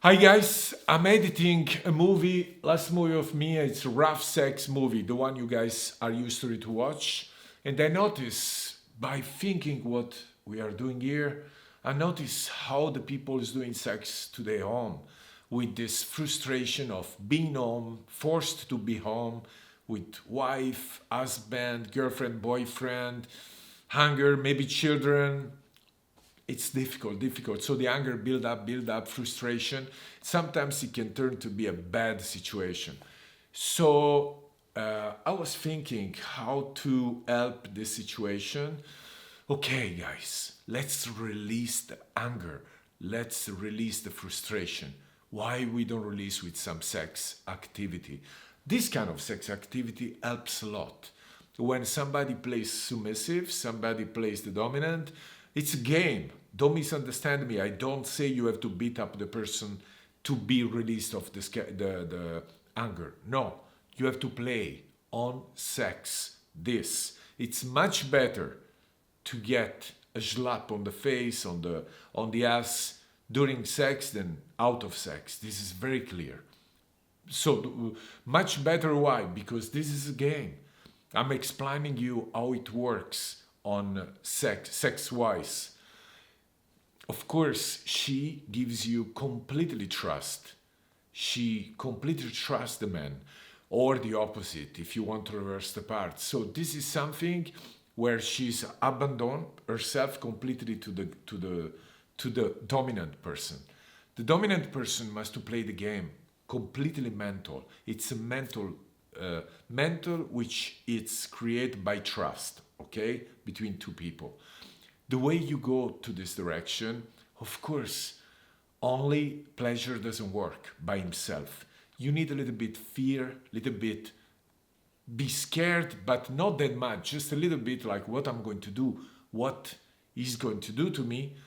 Hi guys, I'm editing a movie. Last movie of me, it's a rough sex movie, the one you guys are used to watch. And I notice by thinking what we are doing here, I notice how the people is doing sex today home, with this frustration of being home, forced to be home, with wife, husband, girlfriend, boyfriend, hunger, maybe children. It's difficult. So the anger build up, frustration. Sometimes it can turn to be a bad situation. So I was thinking how to help this situation. Okay, guys, let's release the anger. Let's release the frustration. Why we don't release with some sex activity? This kind of sex activity helps a lot. When somebody plays submissive, somebody plays the dominant, it's a game. Don't misunderstand me. I don't say you have to beat up the person to be released of the anger. No, you have to play on sex. It's much better to get a slap on the face, on the ass during sex than out of sex. This is very clear. So much better. Why? Because this is a game. I'm explaining you how it works on sex wise. Of course, she gives you completely trust. She completely trusts the man, or the opposite if you want to reverse the part. So this is something where she's abandoned herself completely to the dominant person. The dominant person must to play the game completely mental. It's a mental which it's created by trust, okay, between two people. The way you go to this direction, of course, only pleasure doesn't work by himself. You need a little bit fear, a little bit be scared, but not that much, just a little bit like what I'm going to do, what he's going to do to me.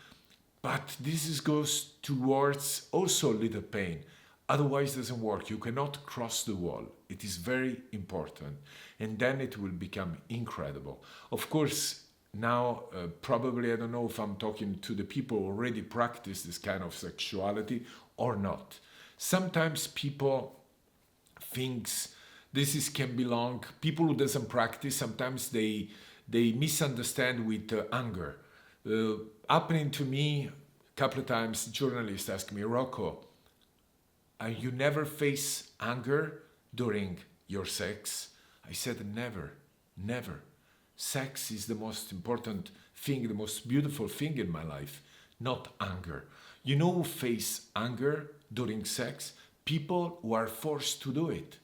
But goes towards also a little pain. Otherwise, it doesn't work. You cannot cross the wall. It is very important. And then it will become incredible. Of course, now, probably, I don't know if I'm talking to the people who already practice this kind of sexuality or not. Sometimes people thinks can belong. People who doesn't practice, sometimes they misunderstand with anger. Happening to me a couple of times, journalists ask me, Rocco, you never face anger during your sex? I said, never. Sex is the most important thing, the most beautiful thing in my life, not anger. You know who face anger during sex? People who are forced to do it.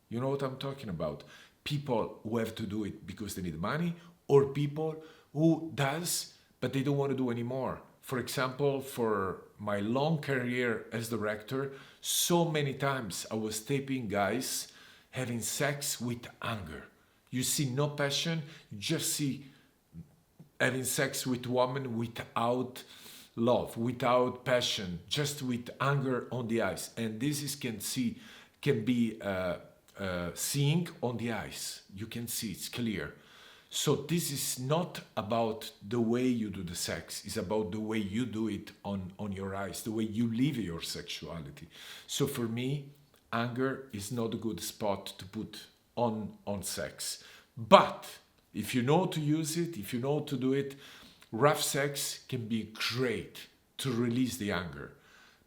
You know what I'm talking about? People who have to do it because they need money, or people who does, but they don't want to do anymore. For example, for my long career as director, so many times I was taping guys having sex with anger. You see no passion, you just see having sex with women without love, without passion, just with anger on the eyes. And can be seeing on the eyes. You can see it's clear. So this is not about the way you do the sex. It's about the way you do it on your eyes, the way you live your sexuality. So for me, anger is not a good spot to put on sex. But if you know to use it, if you know to do it, rough sex can be great to release the anger.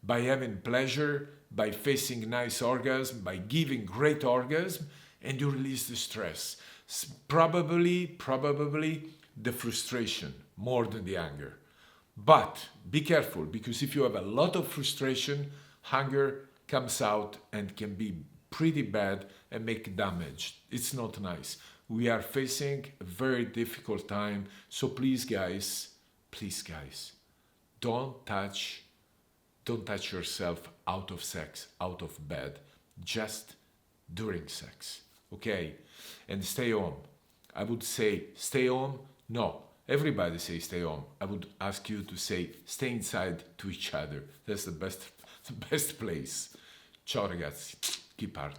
By having pleasure, by facing nice orgasm, by giving great orgasm, and you release the stress. Probably the frustration more than the anger. But be careful, because if you have a lot of frustration, anger comes out and can be pretty bad and make damage. It's not nice. We are facing a very difficult time. So please guys, don't touch yourself out of sex, out of bed, just during sex. Okay? And stay home. I would say stay home. No, everybody say stay home. I would ask you to say stay inside to each other. That's the best place. Ciao ragazzi, keep art.